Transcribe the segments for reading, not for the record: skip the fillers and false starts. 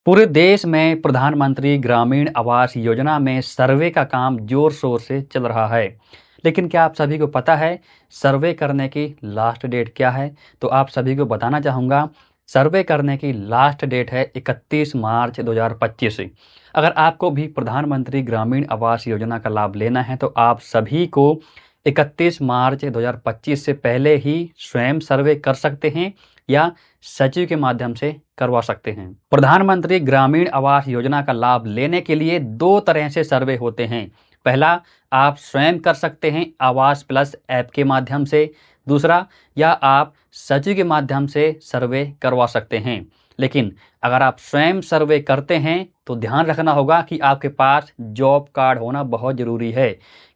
पूरे देश में प्रधानमंत्री ग्रामीण आवास योजना में सर्वे का काम जोर शोर से चल रहा है। लेकिन क्या आप सभी को पता है सर्वे करने की लास्ट डेट क्या है? तो आप सभी को बताना चाहूँगा, सर्वे करने की लास्ट डेट है 31 मार्च 2025। अगर आपको भी प्रधानमंत्री ग्रामीण आवास योजना का लाभ लेना है तो आप सभी को 31 मार्च 2025 से पहले ही स्वयं सर्वे कर सकते हैं या सचिव के माध्यम से करवा सकते हैं। प्रधानमंत्री ग्रामीण आवास योजना का लाभ लेने के लिए दो तरह से सर्वे होते हैं। पहला, आप स्वयं कर सकते हैं आवास प्लस ऐप के माध्यम से। दूसरा, या आप सचिव के माध्यम से सर्वे करवा सकते हैं। लेकिन अगर आप स्वयं सर्वे करते हैं तो ध्यान रखना होगा कि आपके पास जॉब कार्ड होना बहुत ज़रूरी है,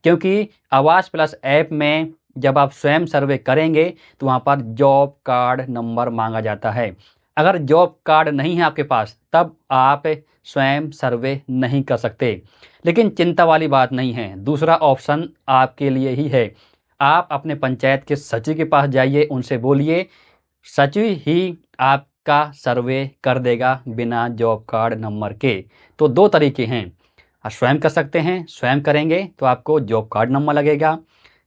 क्योंकि आवास प्लस ऐप में जब आप स्वयं सर्वे करेंगे तो वहाँ पर जॉब कार्ड नंबर मांगा जाता है। अगर जॉब कार्ड नहीं है आपके पास तब आप स्वयं सर्वे नहीं कर सकते। लेकिन चिंता वाली बात नहीं है, दूसरा ऑप्शन आपके लिए ही है। आप अपने पंचायत के सचिव के पास जाइए, उनसे बोलिए, सचिव ही आपका सर्वे कर देगा बिना जॉब कार्ड नंबर के। तो दो तरीके हैं, आप स्वयं कर सकते हैं, स्वयं करेंगे तो आपको जॉब कार्ड नंबर लगेगा।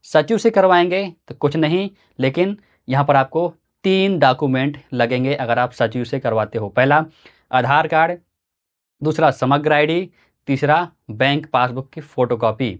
सचिव से करवाएंगे तो कुछ नहीं, लेकिन यहाँ पर आपको 3 डॉक्यूमेंट लगेंगे अगर आप सचिव से करवाते हो। पहला, आधार कार्ड। दूसरा, समग्र आईडी। तीसरा, बैंक पासबुक की फ़ोटोकॉपी,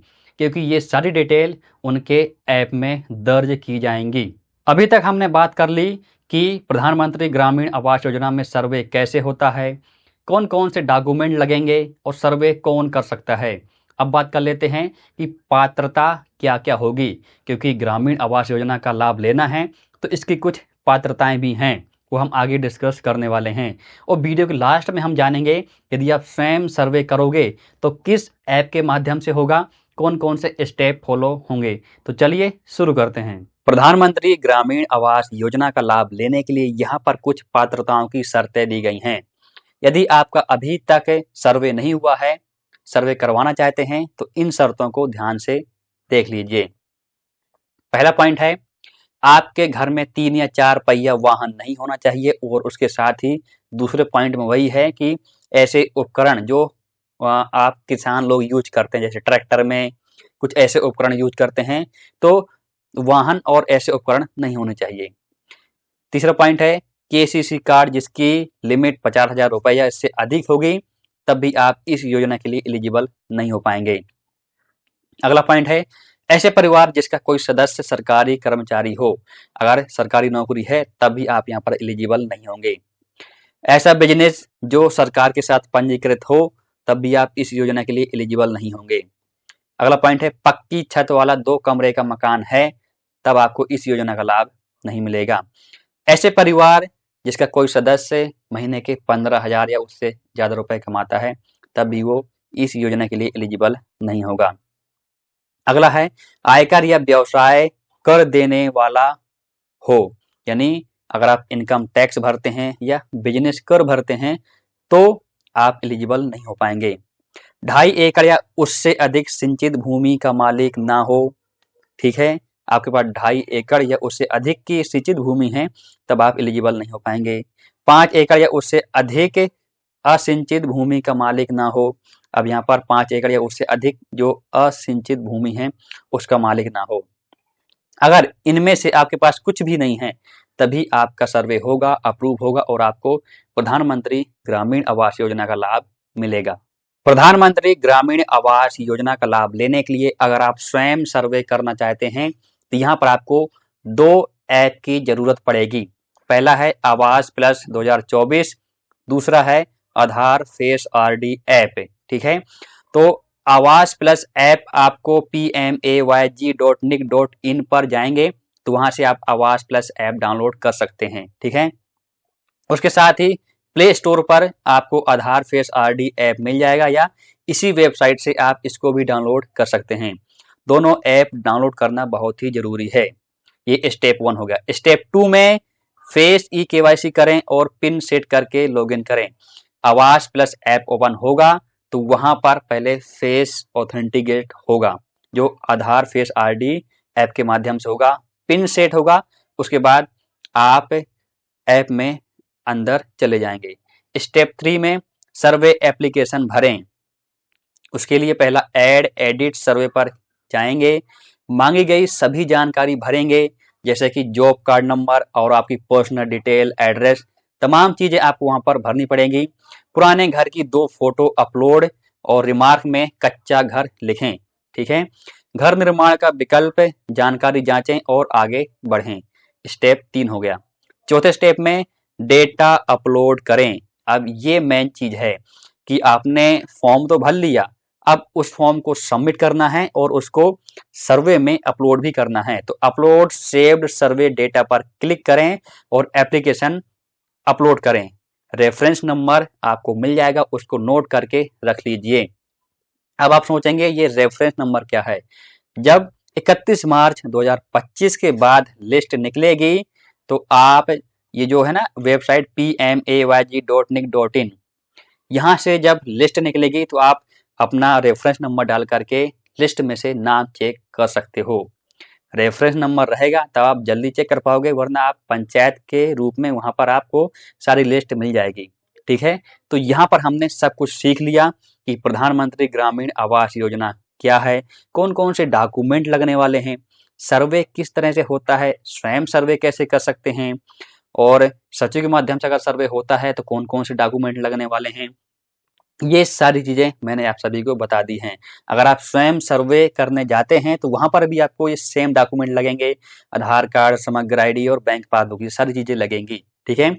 क्योंकि ये सारी डिटेल उनके ऐप में दर्ज की जाएंगी। अभी तक हमने बात कर ली कि प्रधानमंत्री ग्रामीण आवास योजना में सर्वे कैसे होता है, कौन कौन से डॉक्यूमेंट लगेंगे और सर्वे कौन कर सकता है। अब बात कर लेते हैं कि पात्रता क्या क्या होगी, क्योंकि ग्रामीण आवास योजना का लाभ लेना है तो इसकी कुछ पात्रताएं भी हैं, वो हम आगे डिस्कस करने वाले हैं। और वीडियो के लास्ट में हम जानेंगे यदि आप स्वयं सर्वे करोगे तो किस ऐप के माध्यम से होगा, कौन कौन से स्टेप फॉलो होंगे। तो चलिए शुरू करते हैं। प्रधानमंत्री ग्रामीण आवास योजना का लाभ लेने के लिए यहाँ पर कुछ पात्रताओं की शर्तें दी गई हैं। यदि आपका अभी तक सर्वे नहीं हुआ है, सर्वे करवाना चाहते हैं, तो इन शर्तों को ध्यान से देख लीजिए। पहला पॉइंट है, आपके घर में 3 या 4 पहिया वाहन नहीं होना चाहिए। और उसके साथ ही दूसरे पॉइंट में वही है कि ऐसे उपकरण जो आप किसान लोग यूज करते हैं, जैसे ट्रैक्टर में कुछ ऐसे उपकरण यूज करते हैं, तो वाहन और ऐसे उपकरण नहीं होने चाहिए। तीसरा पॉइंट है, केसीसी कार्ड जिसकी लिमिट 50,000 रुपए या इससे अधिक होगी, तब भी आप इस योजना के लिए एलिजिबल नहीं हो पाएंगे। अगला पॉइंट है, ऐसे परिवार जिसका कोई सदस्य सरकारी कर्मचारी हो, अगर सरकारी नौकरी है तब भी आप यहाँ पर एलिजिबल नहीं होंगे। ऐसा बिजनेस जो सरकार के साथ पंजीकृत हो, तब भी आप इस योजना के लिए एलिजिबल नहीं होंगे। अगला पॉइंट है, पक्की छत वाला 2 कमरे का मकान है, तब आपको इस योजना का लाभ नहीं मिलेगा। ऐसे परिवार जिसका कोई सदस्य महीने के 15,000 या उससे ज़्यादा रुपए कमाता है, तब भी वो इस योजना के लिए एलिजिबल नहीं होगा। अगला है, आयकर या व्यवसाय कर देने वाला हो, यानी अगर आप इनकम टैक्स भरते हैं या बिजनेस कर भरते हैं तो आप एलिजिबल नहीं हो पाएंगे। 2.5 एकड़ या उससे अधिक सिंचित भूमि का मालिक ना हो, ठीक है, आपके पास 2.5 एकड़ या उससे अधिक की सिंचित भूमि है तब आप एलिजिबल नहीं हो पाएंगे। 5 एकड़ या उससे अधिक असिंचित भूमि का मालिक ना हो, अब यहाँ पर 5 एकड़ या उससे अधिक जो असिंचित भूमि है उसका मालिक ना हो। अगर इनमें से आपके पास कुछ भी नहीं है तभी आपका सर्वे होगा, अप्रूव होगा और आपको प्रधानमंत्री ग्रामीण आवास योजना का लाभ मिलेगा। प्रधानमंत्री ग्रामीण आवास योजना का लाभ लेने के लिए अगर आप स्वयं सर्वे करना चाहते हैं तो यहाँ पर आपको 2 ऐप की जरूरत पड़ेगी। पहला है आवास प्लस 2024, दूसरा है आधार फेस आरडी ऐप, ठीक है। तो आवास प्लस ऐप आपको pmayg.nic.in पर जाएंगे तो वहां से आप आवास प्लस ऐप डाउनलोड कर सकते हैं, ठीक है। उसके साथ ही प्ले स्टोर पर आपको आधार फेस आरडी ऐप मिल जाएगा या इसी वेबसाइट से आप इसको भी डाउनलोड कर सकते हैं। दोनों ऐप डाउनलोड करना बहुत ही जरूरी है। ये स्टेप 1 हो गया। स्टेप 2 में फेस ई केवाईसी करें और पिन सेट करके लॉगिन करें। आवास प्लस ऐप ओपन होगा तो वहां पर पहले फेस ऑथेंटिकेट होगा, जो आधार फेस आरडी ऐप के माध्यम से होगा, पिन सेट होगा, उसके बाद आप ऐप में अंदर चले जाएंगे। स्टेप 3 में सर्वे एप्लीकेशन भरें। उसके लिए पहला ऐड एडिट सर्वे पर जाएंगे, मांगी गई सभी जानकारी भरेंगे, जैसे कि जॉब कार्ड नंबर और आपकी पर्सनल डिटेल, एड्रेस, तमाम चीजें आपको वहां पर भरनी पड़ेंगी। पुराने घर की 2 फोटो अपलोड और रिमार्क में कच्चा घर लिखें। ठीक है, घर निर्माण का विकल्प, जानकारी जांचें और आगे बढ़ें। स्टेप 3 हो गया। चौथे स्टेप में डेटा अपलोड करें। अब ये मेन चीज है कि आपने फॉर्म तो भर लिया, अब उस फॉर्म को सबमिट करना है और उसको सर्वे में अपलोड भी करना है। तो अपलोड सेव्ड सर्वे डेटा पर क्लिक करें और एप्लीकेशन अपलोड करें। रेफरेंस नंबर आपको मिल जाएगा, उसको नोट करके रख लीजिए। अब आप सोचेंगे ये रेफरेंस नंबर क्या है। जब 31 मार्च 2025 के बाद लिस्ट निकलेगी तो आप ये जो है ना वेबसाइट pmayg.nic.in, यहाँ से जब लिस्ट निकलेगी तो आप अपना रेफरेंस नंबर डाल करके लिस्ट में से नाम चेक कर सकते हो। रेफरेंस नंबर रहेगा तब आप जल्दी चेक कर पाओगे, वरना आप पंचायत के रूप में वहां पर आपको सारी लिस्ट मिल जाएगी। ठीक है, तो यहाँ पर हमने सब कुछ सीख लिया कि प्रधानमंत्री ग्रामीण आवास योजना क्या है, कौन कौन से डॉक्यूमेंट लगने वाले हैं, सर्वे किस तरह से होता है, स्वयं सर्वे कैसे कर सकते हैं, और सचिव के माध्यम से अगर सर्वे होता है तो कौन कौन से डॉक्यूमेंट लगने वाले हैं। ये सारी चीजें मैंने आप सभी को बता दी हैं। अगर आप स्वयं सर्वे करने जाते हैं तो वहां पर भी आपको ये सेम डॉक्यूमेंट लगेंगे, आधार कार्ड, समग्र आईडी और बैंक पासबुक, ये सारी चीजें लगेंगी। ठीक है,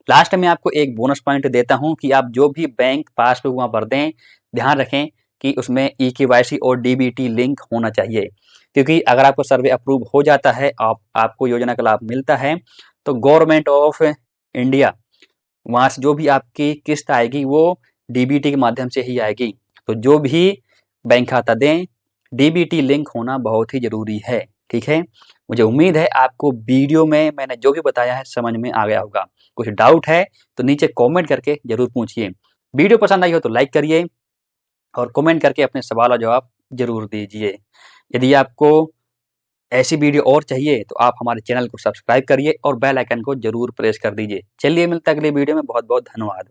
लास्ट में आपको एक बोनस पॉइंट देता हूं कि आप जो भी बैंक पासबुक वहां भर दें, ध्यान रखें कि उसमें ई-केवाईसी और डीबीटी लिंक होना चाहिए, क्योंकि अगर आपको सर्वे अप्रूव हो जाता है, आपको योजना का लाभ मिलता है, तो गवर्नमेंट ऑफ इंडिया वहां से जो भी आपकी किस्त आएगी वो डीबीटी के माध्यम से ही आएगी। तो जो भी बैंक खाता दें, डीबीटी लिंक होना बहुत ही जरूरी है। ठीक है, मुझे उम्मीद है आपको वीडियो में मैंने जो भी बताया है समझ में आ गया होगा। कुछ डाउट है तो नीचे कमेंट करके जरूर पूछिए। वीडियो पसंद आई हो तो लाइक करिए और कमेंट करके अपने सवाल और जवाब जरूर दीजिए। यदि आपको ऐसी वीडियो और चाहिए तो आप हमारे चैनल को सब्सक्राइब करिए और बेल आइकन को जरूर प्रेस कर दीजिए। चलिए मिलते हैं अगली वीडियो में। बहुत बहुत धन्यवाद।